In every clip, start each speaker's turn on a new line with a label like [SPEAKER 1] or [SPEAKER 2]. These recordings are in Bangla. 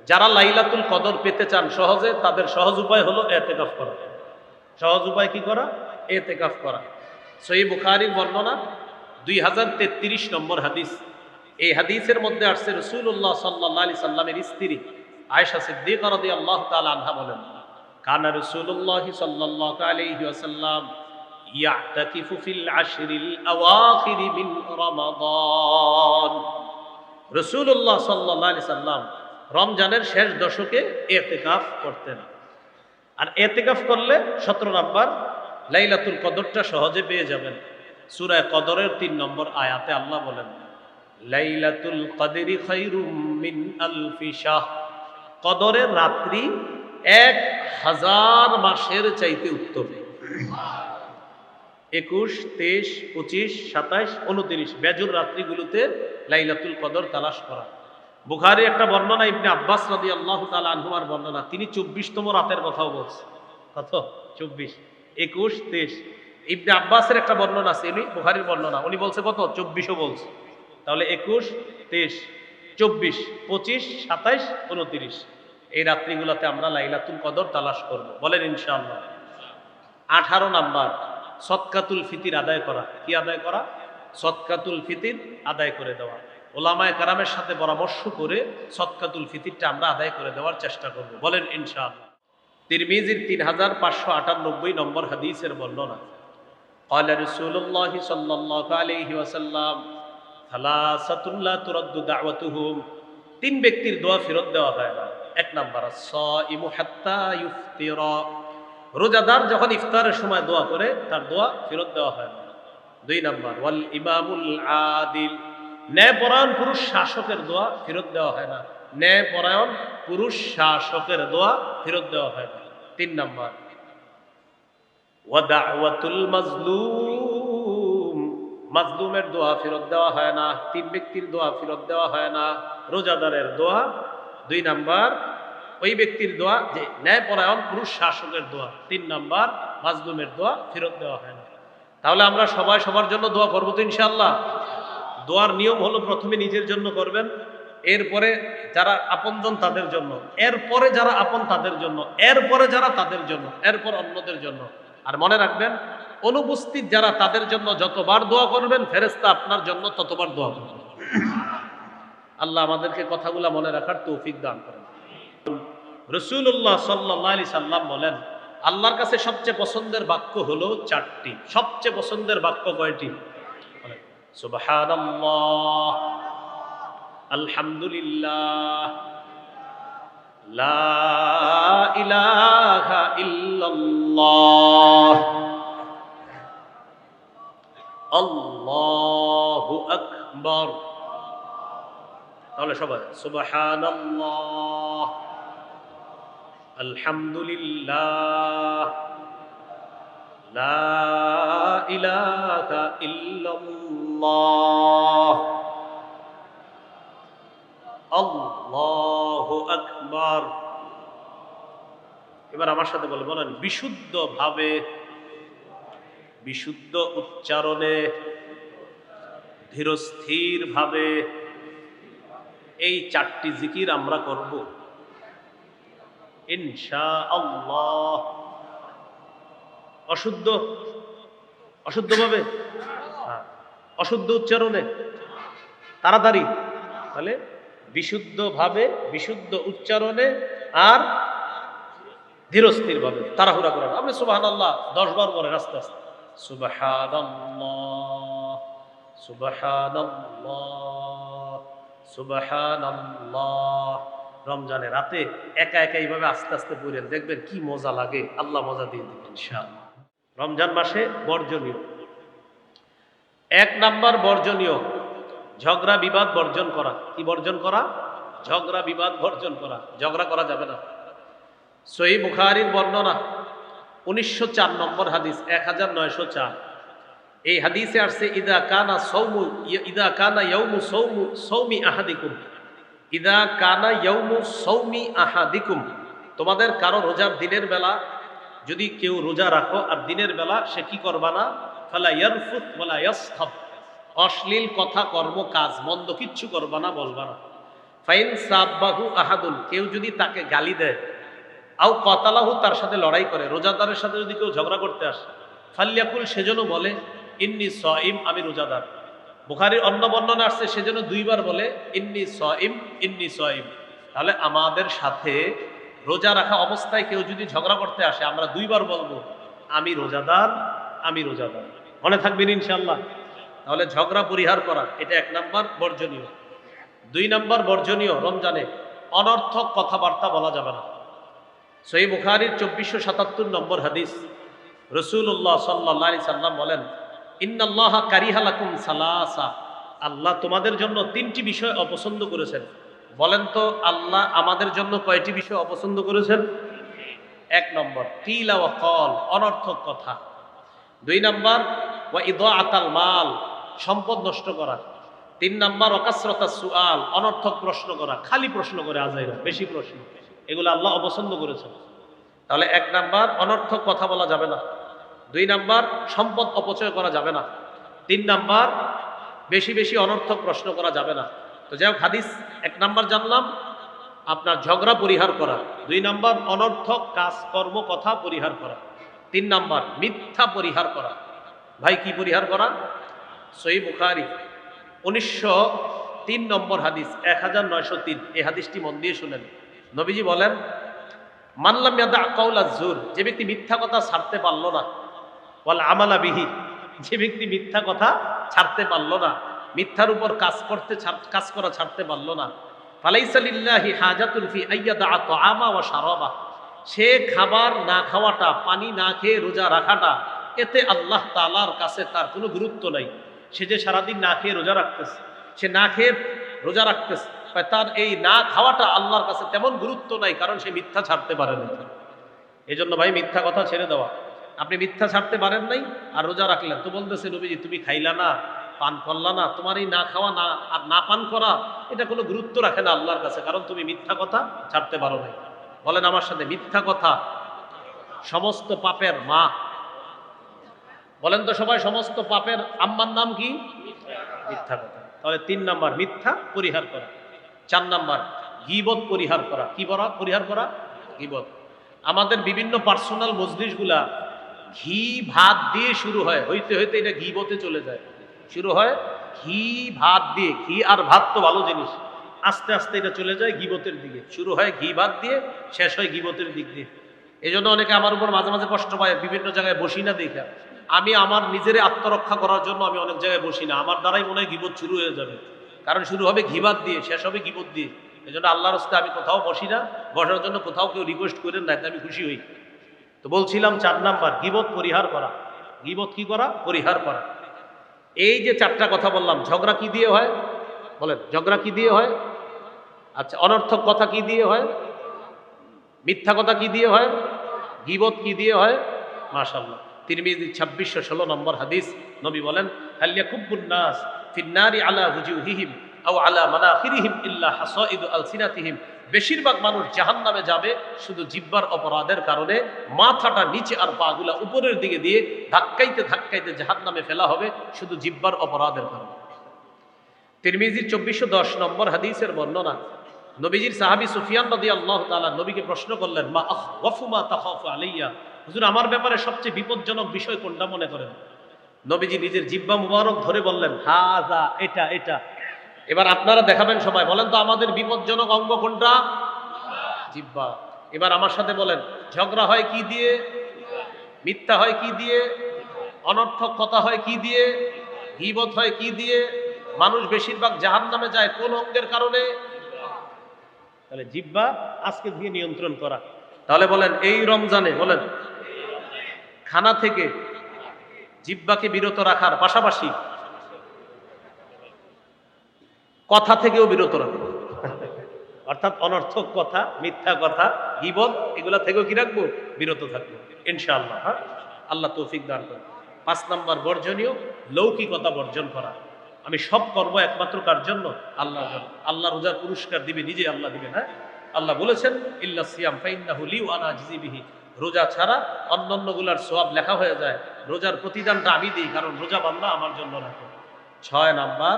[SPEAKER 1] যারা লাইলাতুল কদর পেতে চান সহজে, তাদের সহজ উপায় হলো ইতিকাফ করা। সহজ উপায় কি করা? ইতিকাফ করা। সহিহ বুখারীর বর্ণনা 2033 নম্বর হাদিস। এই হাদিসের মধ্যে আসছে রাসূলুল্লাহ সাল্লাল্লাহু আলাইহি সাল্লামের স্ত্রী আয়েশা সিদ্দিকা রাদিয়াল্লাহু তাআলা আনহা বলেন, কানা রাসূলুল্লাহ সাল্লাল্লাহু আলাইহি ওয়াসাল্লাম ইয়াতাকিফু ফিল আশরিল আওয়াখির মিন রমাদান। রাসূলুল্লাহ সাল্লাল্লাহু আলাইহি সাল্লাম রমজানের শেষ দশকে ইতিকাফ করতেন। আর ইতিকাফ করলে 17 নাম্বার লাইলাতুল কদরটা সহজে পেয়ে যাবেন। সূরা কদরের 3 নম্বর আয়াতে আল্লাহ বলেন, লাইলাতুল কদরি খায়রুম মিন আলফি শাহ। কদরের রাত্রি 1000 মাসের চাইতে উত্তম। 21, 23, 25, 27, 29 বেজুর রাত্রিগুলোতে লাইলাতুল কদর তালাশ করা। বুখারী একটা বর্ণনা, ইবনে আব্বাস রাদিয়াল্লাহু তাআলা আনহুমার বর্ণনা, তিনি 24তম রাতের কথাও বলছেন। কত? 24, 21, 23। ইবনে আব্বাসের একটা বর্ণনা আছে, উনি বুখারীর বর্ণনা, উনি বলছে কত? 24ও বলছে। তাহলে 21, 23, 24, 25, 27, 29 এই রাত্রিগুলোতে আমরা লাইলাতুল কদর তালাশ করব। বলেন ইনশাআল্লাহ। 18 নাম্বার সদকাতুল ফিতির আদায় করা। কি আদায় করা? সদকাতুল ফিতির আদায় করে দেওয়া। ওলামায়ে কেরামের সাথে পরামর্শ করে সদকাতুল ফিতিরটা আমরা আদায় করে দেওয়ার চেষ্টা করব। বলেন ইনশাআল্লাহ। তিরমিজির 3598 নম্বর হাদিসের বর্ণনা, قال رسول الله صلى الله عليه وسلم ثلاثة لا ترد دعوتهم। 3 ব্যক্তির দোয়া ফেরত দেওয়া হয় না। 1 নাম্বার الصائم حتى يفطر। রোজাদার যখন ইফতারের সময় দোয়া করে তার দোয়া ফেরত দেওয়া হয় না। 2 নাম্বার ওয়াল ইমামুল আদিল। ন্যায়পরায়ণ পুরুষ শাসকের দোয়া ফেরত দেওয়া হয় না। ন্যায়পরায়ণ পুরুষ শাসকের দোয়া ফেরত দেওয়া হয় না। 3 নাম্বার ওয়া দাওয়াতুল মাজলুম। মাজলুমের দোয়া ফেরত দেওয়া হয় না। 3 ব্যক্তির দোয়া ফেরত দেওয়া হয় না। রোজাদারের দোয়া 2 নাম্বার, ওই ব্যক্তির দোয়া যে ন্যায়পরায়ণ পুরুষ শাসকের দোয়া 3 নাম্বার, মাজলুমের দোয়া ফেরত দেওয়া হয় না। তাহলে আমরা সবাই সবার জন্য দোয়া করবো তো ইনশাআল্লাহ। দোয়ার নিয়ম হলো প্রথমে নিজের জন্য করবেন, এরপরে যারা আপনজন তাদের জন্য, এরপরে যারা আপন তাদের জন্য, এরপরে যারা তাদের জন্য, এরপর অন্যদের জন্য। আর মনে রাখবেন, অনুপস্থিত যারা তাদের জন্য যতবার দোয়া করবেন ফেরেশতা আপনার জন্য ততবার দোয়া করবেন। আল্লাহ আমাদেরকে কথাগুলা মনে রাখার তৌফিক দান করেন। রাসূলুল্লাহ সাল্লাল্লাহু আলাইহি সাল্লাম বলেন, আল্লাহর কাছে সবচেয়ে পছন্দের বাক্য হলো 4টি। সবচেয়ে পছন্দের বাক্য কয়টি? সুবহানাল্লাহ, আলহামদুলিল্লাহ, লা ইলাহা ইল্লাল্লাহ, আল্লাহু আকবার। তাহলে সবাই সুবহানাল্লাহ, আলহামদুলিল্লাহ, লা ইলাহা ইল্লাল্লাহ, আল্লাহু আকবার। এবার আমার সাথে বলেন, বিশুদ্ধ ভাবে, বিশুদ্ধ উচ্চারণে, ধীরস্থির ভাবে এই 4টি জিকির আমরা করব ইনশাআল্লাহ। অশুদ্ধ ভাবে, অশুদ্ধ উচ্চারণে, তাড়াতাড়ি। তাহলে বিশুদ্ধ ভাবে, বিশুদ্ধ উচ্চারণে আর ধীরস্থির ভাবে, তাড়াহুড়া করা। আপনি সুবহানাল্লাহ 10 বার পরে আস্তে আস্তে, সুবহানাল্লাহ, সুবহানাল্লাহ, সুবহানাল্লাহ। রমজানের রাতে একা একা এইভাবে আস্তে আস্তে পড়েন, দেখবেন কি মজা লাগে। আল্লাহ মজা দিয়ে দিবেন ইনশাআল্লাহ। রমজান মাসে বর্জনীয় 1 নাম্বার বর্জনীয় ঝগড়া বিবাদ বর্জন করা। কি বর্জন করা? ঝগড়া বিবাদ বর্জন করা। ঝগড়া করা যাবে না। সহিহ বুখারীর বর্ণনা 1904 নম্বর হাদিস, 1904। এই হাদিসে আসছে, ইদা কানা ইয়াউমু সাওমি আহাদিকুম, ইদা কানা ইয়াউমু সাওমি আহাদিকুম। তোমাদের কারো রোজার দিনের বেলা যদি কেউ রোজা রাখো আর দিনের বেলা সে কি করবা না, ফালা ইয়ারফুত ওয়ালা ইয়াসখাব। অশ্লীল কথা, কর্ম, কাজ, মন্দ কিচ্ছু করবা না, বলবা না। ফাইন সাব্বাহু আহাদুন, কেউ যদি তাকে গালি দেয়, আও কতালাহু, তার সাথে লড়াই করে, রোজাদারের সাথে যদি কেউ ঝগড়া করতে আসে, ফাল্যাকুল, সেজন্য বলে ইন্নী সাইম, আমি রোজাদার। বুখারীর অন্য বর্ণনা আসছে সেজন্য দুইবার বলে ইন্নী সাইম, ইন্নী সাইম। তাহলে আমাদের সাথে রোজা রাখা অবস্থায় কেউ যদি ঝগড়া করতে আসে, আমরা দুইবার বলবো আমি রোজাদার, আমি রোজাদার। মনে থাকবেন ইনশাআল্লাহ। তাহলে ঝগড়া পরিহার করা, এটা 1 নাম্বার বর্জনীয়। 2 নাম্বার বর্জনীয়, রমজানে অনর্থক কথাবার্তা বলা যাবে না। সহিহ বুখারীর 2477 নম্বর হাদিস, রাসূলুল্লাহ সাল্লাল্লাহু আলাইহি সাল্লাম বলেন, ইন্নাল্লাহা কারিহা লাকুম সালাসা, আল্লাহ তোমাদের জন্য 3টি বিষয় অপছন্দ করেছেন। বলেন তো আল্লাহ আমাদের জন্য কয়টি বিষয় অপছন্দ করেছেন? 1 নম্বর কিলা ওয়া কল, অনর্থক কথা। 2 নাম্বার ওয়া ইদাআতাল মাল, সম্পদ নষ্ট করা। 3 নাম্বার ওয়াকাসরাতাস সুআল, অনর্থক প্রশ্ন করা, খালি প্রশ্ন করে আজাইরা, বেশি প্রশ্ন, এগুলো আল্লাহ অপছন্দ করেছেন। তাহলে 1 নাম্বার অনর্থক কথা বলা যাবে না। 2 নাম্বার সম্পদ অপচয় করা যাবে না। 3 নাম্বার বেশি বেশি অনর্থক প্রশ্ন করা যাবে না। তো যাই হোক, হাদিস 1 নাম্বার জানলাম আপনার ঝগড়া পরিহার করা, 2 নাম্বার অনর্থক কাজ কর্ম কথা পরিহার করা, 3 নাম্বার মিথ্যা পরিহার করা। ভাই কি পরিহার করা? সহিহ বুখারী 1903 নম্বর হাদিস, 1903, এই হাদিসটি মন দিয়ে শুনেন। নবীজি বলেন, মানলাম ইয়াদা কাউলাজ জুর, যে ব্যক্তি মিথ্যা কথা ছাড়তে পারলো না, ওয়াল আমালা বিহি, যে ব্যক্তি মিথ্যা কথা ছাড়তে পারলো না, মিথ্যার উপর কাজ করা ছাড়তে পারলো না, ফালাইসা লিল্লাহি হাজাতুন ফি আইয়াদা তাআমা ওয়া শারাবা, সে খাবার না খাওয়াটা, পানি না খেয়ে রোজা রাখাটা, এতে আল্লাহ তাআলার কাছে তার কোনো গুরুত্ব নাই। সে যে সারাদিন না খেয়ে রোজা রাখতেছে, সে না খেয়ে রোজা রাখতেছে, তার এই না খাওয়াটা আল্লাহর কাছে তেমন গুরুত্ব নাই, কারণ সে মিথ্যা ছাড়তে পারে না। এই জন্য ভাই মিথ্যা কথা ছেড়ে দেওয়া। আপনি মিথ্যা ছাড়তে পারেন নাই আর রোজা রাখলেন, তো বলতেছে নবীজি তুমি খাইলা না, পান করলা না, তোমার এই না খাওয়া না আর না পান করা এটা কোনো গুরুত্ব রাখে না আল্লাহর কাছে, কারণ তুমি মিথ্যা কথা ছাড়তে পারো নাই। বলেন আমার সাথে, মিথ্যা কথা সমস্ত পাপের মা। বলেন তো সবাই, সমস্ত পাপের আম্মার নাম কি? মিথ্যা কথা। তাহলে 3 নাম্বার মিথ্যা পরিহার করা। 4 নাম্বার গীবত পরিহার করা। কি পরিহার করা? গীবত। আমাদের বিভিন্ন পার্সোনাল মজলিসগুলা ঘি ভাত দিয়ে শুরু হয়, হইতে হইতে এটা গীবতে চলে যায়। শুরু হয় ঘি ভাত দিয়ে, ঘি আর ভাত তো ভালো জিনিস, আস্তে আস্তে এটা চলে যায় গীবতের দিকে। শুরু হয় ঘি ভাত দিয়ে, শেষ হয় গীবতের দিক দিয়ে। এই জন্য অনেকে আমার উপর মাঝে মাঝে কষ্ট পায়, বিভিন্ন জায়গায় বসি না দেখা। আমি আমার নিজের আত্মরক্ষা করার জন্য আমি অনেক জায়গায় বসি না, আমার দ্বারাই মনে হয় গীবত শুরু হয়ে যাবে, কারণ শুরু হবে ঘি ভাত দিয়ে, শেষ হবে গীবত দিয়ে। এই জন্য আল্লাহর রাস্তায় আমি কোথাও বসি না, বসার জন্য কোথাও কেউ রিকোয়েস্ট করেন না, আমি খুশি হই। তো বলছিলাম 4 নাম্বার গীবত পরিহার করা। গীবত কি করা? পরিহার করা। এই যে 4টা কথা বললাম, ঝগড়া কি দিয়ে হয়? বলেন, ঝগড়া কি দিয়ে হয়? আচ্ছা, অনর্থক কথা কি দিয়ে হয়? মিথ্যা কথা কি দিয়ে হয়? গীবত কি দিয়ে হয়? মাশাআল্লাহ। তিরমিজি 2616 নম্বর হাদিস, নবী বলেন, হাল ইয়াকুব্বুন নাস ফিন নারি আলা ওয়ুজুহিহিম আও আলা মানাখিরিহিম ইল্লা হাসাইদু আলসিনাতিহিম, বেশিরভাগ মানুষ জাহান্নামে যাবে শুধু জিহ্বার অপরাধের কারণে, মাথাটা নিচে আর পাগুলা উপরের দিকে দিয়ে ধাক্কাইতে ধাক্কাইতে জাহান্নামে ফেলা হবে শুধু জিহ্বার অপরাধের কারণে। তিরমিজির 2410 নম্বর হাদিসের বর্ণনা, নবীজির সাহাবী সুফিয়ান রাদিয়াল্লাহু তাআলা নবীকে প্রশ্ন করলেন, মা আখওয়াফু মা তাখাফু আলাইয়া, হুজুর আমার ব্যাপারে সবচেয়ে বিপজ্জনক বিষয় কোনটা মনে করেন? নবীজি নিজের জিহ্বা মুবারক ধরে বললেন, হাযা, এটা এটা। এবার আপনারা দেখাবেন সবাই, বলেন তো আমাদের বিপজ্জনক অঙ্গ কোনটা? জিহ্বা। এবার আমার সাথে বলেন, ঝগড়া হয় কি দিয়ে? মিথ্যা হয় কি দিয়ে? অনর্থক কথা হয় কি দিয়ে? গীবত হয় কি দিয়ে? মানুষ বেশিরভাগ জাহান্নামে যায় কোন অঙ্গের কারণে? তাহলে জিহ্বা আজকে দিয়ে নিয়ন্ত্রণ করা। তাহলে বলেন, এই রমজানে বলেন খানা থেকে জিহ্বাকে বিরত রাখার পাশাপাশি কথা থেকেও বিরত রাখবো, অর্থাৎ অনর্থক কথা, মিথ্যা কথা, গীবত, এগুলা থেকেও কি রাখবো? বিরত থাকবো ইনশাআল্লাহ। হ্যাঁ, আল্লাহ তৌফিক দান করেন। 5 নাম্বার বর্জনীয়, লৌকিকতা বর্জন করা। আমি সব কর্ম একমাত্র কার জন্য? আল্লাহর জন্য। আল্লাহ রোজার পুরস্কার দিবে, নিজে আল্লাহ দিবেন। হ্যাঁ, আল্লাহ বলেছেন, ইল্লা সিয়াম ফাইন্নাহু লি ওয়া আনা আজজি বিহি, রোজা ছাড়া অন্যান্যগুলার সওয়াব লেখা হয়ে যায়, রোজার প্রতিদানটা আমি দিই, কারণ রোজা বান্দা আমার জন্য রাখে। 6 নাম্বার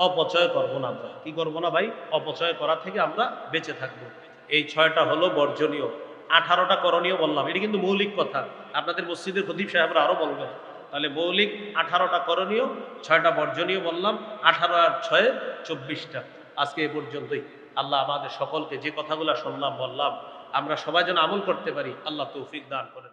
[SPEAKER 1] অপচয় করব না। আমরা কি করব না ভাই? অপচয় করা থেকে আমরা বেঁচে থাকব। এই 6টা হলো বর্জনীয়, 18টা করণীয় বললাম। এটা কিন্তু মৌলিক কথা, আপনাদের মসজিদের খতিব সাহেবরা আরো বলবেন। তাহলে মৌলিক 18টা করণীয়, 6টা বর্জনীয় বললাম, 18 আর 6 24টা। আজকে এ পর্যন্তই। আল্লাহ আমাদের সকলকে যে কথাগুলো শুনলাম বললাম আমরা সবাই যেন আমল করতে পারি, আল্লাহ তৌফিক দান করেন।